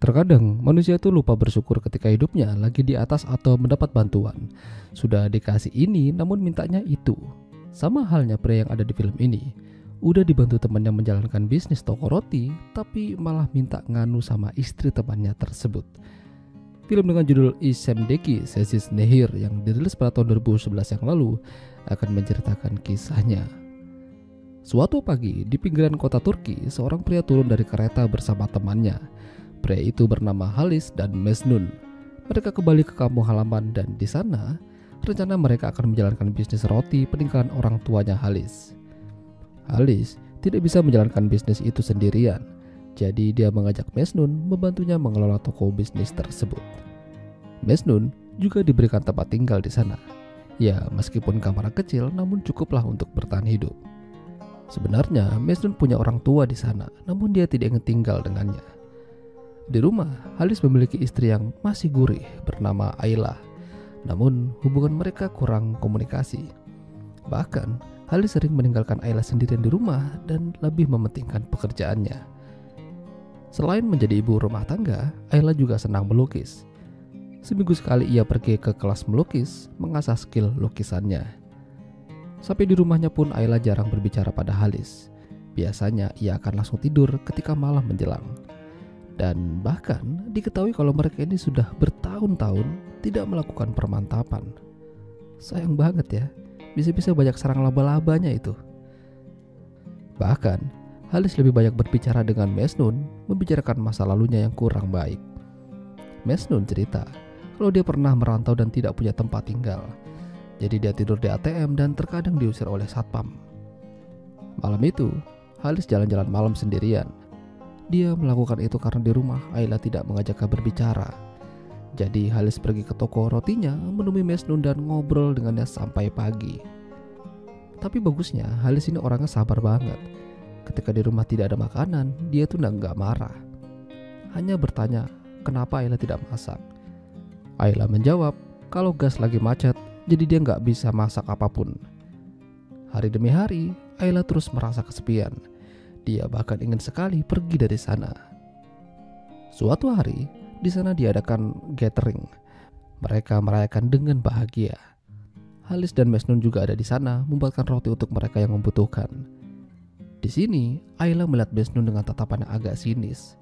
Terkadang manusia itu lupa bersyukur ketika hidupnya lagi di atas atau mendapat bantuan. Sudah dikasih ini namun mintanya itu. Sama halnya pria yang ada di film ini. Udah dibantu temannya menjalankan bisnis toko roti, tapi malah minta nganu sama istri temannya tersebut. Film dengan judul Isemdeki Sesis Nehir yang dirilis pada tahun 2011 yang lalu akan menceritakan kisahnya. Suatu pagi di pinggiran kota Turki, seorang pria turun dari kereta bersama temannya. Pria itu bernama Halis dan Mesnun. Mereka kembali ke kampung halaman dan di sana rencana mereka akan menjalankan bisnis roti peninggalan orang tuanya Halis. Halis tidak bisa menjalankan bisnis itu sendirian, jadi dia mengajak Mesnun membantunya mengelola toko bisnis tersebut. Mesnun juga diberikan tempat tinggal di sana. Ya, meskipun kamar kecil namun cukuplah untuk bertahan hidup. Sebenarnya Mesnun punya orang tua di sana, namun dia tidak ingin tinggal dengannya. Di rumah, Halis memiliki istri yang masih gurih bernama Ayla. Namun hubungan mereka kurang komunikasi. Bahkan Halis sering meninggalkan Ayla sendirian di rumah dan lebih mementingkan pekerjaannya. Selain menjadi ibu rumah tangga, Ayla juga senang melukis. Seminggu sekali ia pergi ke kelas melukis, mengasah skill lukisannya. Sampai di rumahnya pun Ayla jarang berbicara pada Halis. Biasanya ia akan langsung tidur ketika malam menjelang. Dan bahkan diketahui kalau mereka ini sudah bertahun-tahun tidak melakukan permantapan. Sayang banget ya, bisa-bisa banyak sarang laba-labanya itu. Bahkan Halis lebih banyak berbicara dengan Mesnun, membicarakan masa lalunya yang kurang baik. Mesnun cerita kalau dia pernah merantau dan tidak punya tempat tinggal. Jadi dia tidur di ATM dan terkadang diusir oleh satpam. Malam itu Halis jalan-jalan malam sendirian. Dia melakukan itu karena di rumah Ayla tidak mengajaknya berbicara. Jadi Halis pergi ke toko rotinya menemui Mesnun dan ngobrol dengannya sampai pagi. Tapi bagusnya Halis ini orangnya sabar banget. Ketika di rumah tidak ada makanan, dia tuh nggak marah. Hanya bertanya kenapa Ayla tidak masak. Ayla menjawab kalau gas lagi macet, jadi dia nggak bisa masak apapun. Hari demi hari Ayla terus merasa kesepian. Dia bahkan ingin sekali pergi dari sana. Suatu hari, di sana diadakan gathering. Mereka merayakan dengan bahagia. Halis dan Mesnun juga ada di sana membuatkan roti untuk mereka yang membutuhkan. Di sini, Ayla melihat Mesnun dengan tatapan yang agak sinis.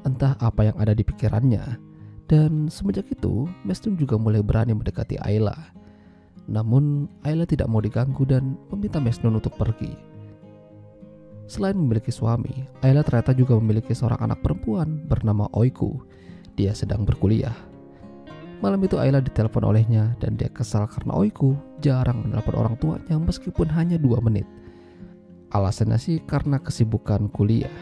Entah apa yang ada di pikirannya. Dan semenjak itu, Mesnun juga mulai berani mendekati Ayla. Namun, Ayla tidak mau diganggu dan meminta Mesnun untuk pergi. Selain memiliki suami, Ayla ternyata juga memiliki seorang anak perempuan bernama Oiku. Dia sedang berkuliah. Malam itu Ayla ditelepon olehnya dan dia kesal karena Oiku jarang menelpon orang tuanya meskipun hanya 2 menit. Alasannya sih karena kesibukan kuliah.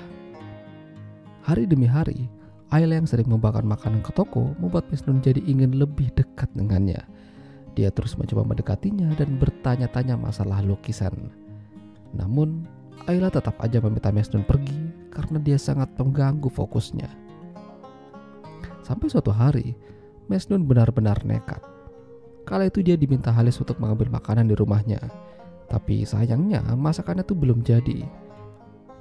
Hari demi hari, Ayla yang sering membawakan makanan ke toko membuat Mesnun jadi ingin lebih dekat dengannya. Dia terus mencoba mendekatinya dan bertanya-tanya masalah lukisan. Namun Ayla tetap aja meminta Mesnun pergi karena dia sangat mengganggu fokusnya. Sampai suatu hari, Mesnun benar-benar nekat. Kala itu dia diminta Halis untuk mengambil makanan di rumahnya. Tapi sayangnya masakannya tuh belum jadi.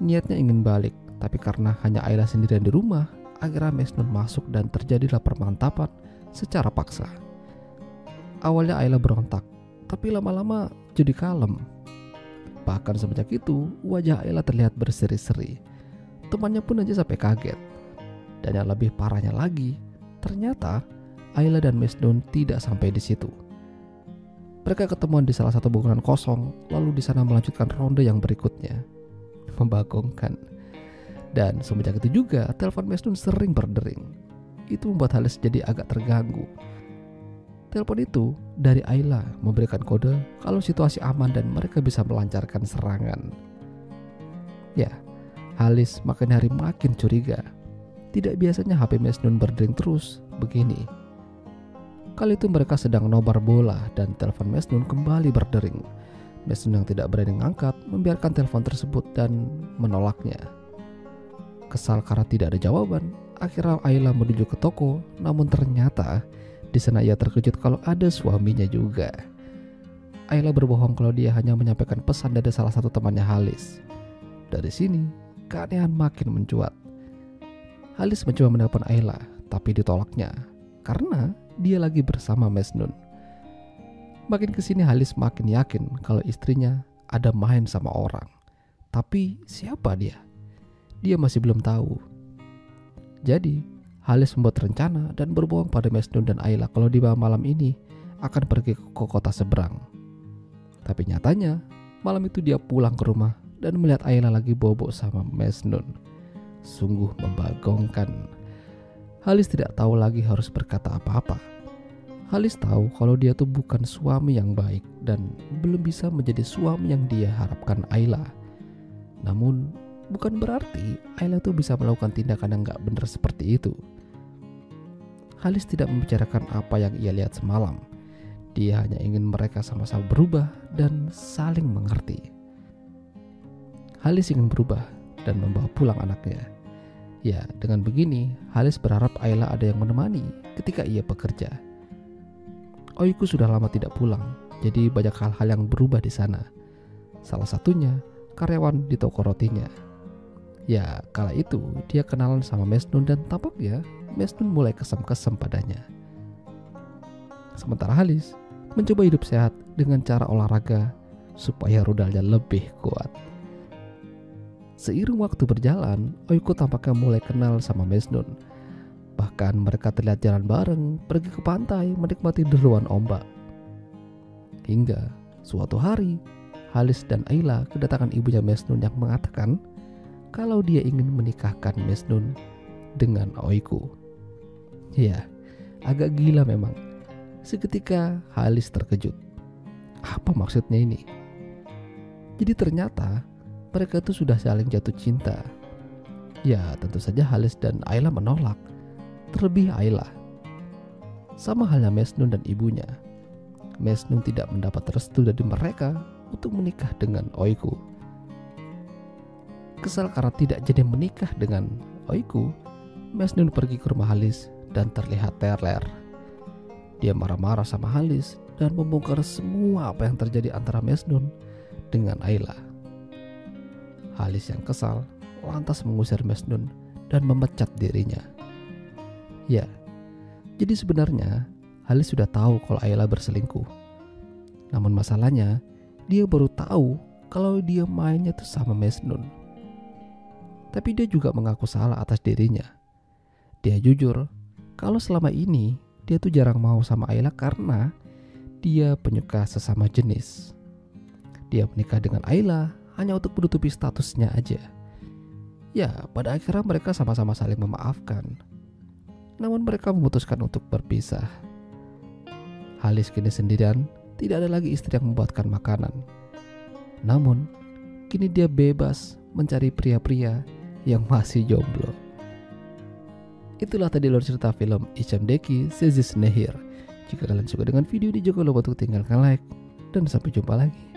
Niatnya ingin balik, tapi karena hanya Ayla sendirian di rumah, akhirnya Mesnun masuk dan terjadilah permantapan secara paksa. Awalnya Ayla berontak, tapi lama-lama jadi kalem. Bahkan semenjak itu, wajah Ayla terlihat berseri-seri. Temannya pun aja sampai kaget. Dan yang lebih parahnya lagi, ternyata Ayla dan Mesnun tidak sampai di situ. Mereka ketemuan di salah satu bangunan kosong, lalu di sana melanjutkan ronde yang berikutnya. Membagongkan. Dan semenjak itu juga, telepon Mesnun sering berdering. Itu membuat Halis jadi agak terganggu. Telepon itu dari Ayla memberikan kode kalau situasi aman dan mereka bisa melancarkan serangan. Ya, Halis makin hari makin curiga. Tidak biasanya HP Mesnun berdering terus begini. Kali itu mereka sedang nobar bola dan telepon Mesnun kembali berdering. Mesnun yang tidak berani mengangkat membiarkan telepon tersebut dan menolaknya. Kesal karena tidak ada jawaban, akhirnya Ayla menuju ke toko, namun ternyata di sana ia terkejut kalau ada suaminya juga. Ayla berbohong kalau dia hanya menyampaikan pesan dari salah satu temannya Halis. Dari sini, keanehan makin mencuat. Halis mencoba menelpon Ayla, tapi ditolaknya karena dia lagi bersama Mesnun. Makin kesini Halis makin yakin kalau istrinya ada main sama orang. Tapi siapa dia? Dia masih belum tahu. Jadi Halis membuat rencana dan berbohong pada Mesnun dan Ayla kalau di malam ini akan pergi ke kota seberang. Tapi nyatanya malam itu dia pulang ke rumah dan melihat Ayla lagi bobo sama Mesnun. Sungguh membagongkan. Halis tidak tahu lagi harus berkata apa-apa. Halis tahu kalau dia tuh bukan suami yang baik dan belum bisa menjadi suami yang dia harapkan Ayla. Namun bukan berarti Ayla tuh bisa melakukan tindakan yang gak benar seperti itu. Halis tidak membicarakan apa yang ia lihat semalam. Dia hanya ingin mereka sama-sama berubah dan saling mengerti. Halis ingin berubah dan membawa pulang anaknya. Ya, dengan begini Halis berharap Ayla ada yang menemani ketika ia bekerja. Oiku sudah lama tidak pulang, jadi banyak hal-hal yang berubah di sana. Salah satunya karyawan di toko rotinya. Ya, kala itu dia kenalan sama Mesnun dan tampaknya Mesnun mulai kesem-kesem padanya. Sementara Halis mencoba hidup sehat dengan cara olahraga supaya rudalnya lebih kuat. Seiring waktu berjalan, Oiku tampaknya mulai kenal sama Mesnun. Bahkan mereka terlihat jalan bareng, pergi ke pantai, menikmati deruan ombak. Hingga suatu hari, Halis dan Ayla kedatangan ibunya Mesnun yang mengatakan kalau dia ingin menikahkan Mesnun dengan Oiku. Ya, agak gila memang. Seketika Halis terkejut. Apa maksudnya ini? Jadi ternyata mereka itu sudah saling jatuh cinta. Ya, tentu saja Halis dan Ayla menolak. Terlebih Ayla. Sama halnya Mesnun dan ibunya. Mesnun tidak mendapat restu dari mereka untuk menikah dengan Oiku. Kesal karena tidak jadi menikah dengan Oiku, Mesnun pergi ke rumah Halis dan terlihat terler. Dia marah-marah sama Halis dan membongkar semua apa yang terjadi antara Mesnun dengan Ayla. Halis yang kesal lantas mengusir Mesnun dan memecat dirinya. Ya, jadi sebenarnya Halis sudah tahu kalau Ayla berselingkuh. Namun masalahnya, dia baru tahu kalau dia mainnya tuh sama Mesnun. Tapi dia juga mengaku salah atas dirinya. Dia jujur kalau selama ini dia tuh jarang mau sama Ayla karena dia penyuka sesama jenis. Dia menikah dengan Ayla hanya untuk menutupi statusnya aja. Ya, pada akhirnya mereka sama-sama saling memaafkan. Namun mereka memutuskan untuk berpisah. Halis kini sendirian, tidak ada lagi istri yang membuatkan makanan. Namun, kini dia bebas mencari pria-pria yang masih jomblo. Itulah tadi alur cerita film İçimdeki Sessiz Nehir. Jika kalian suka dengan video ini, jangan lupa untuk tinggalkan like. Dan sampai jumpa lagi.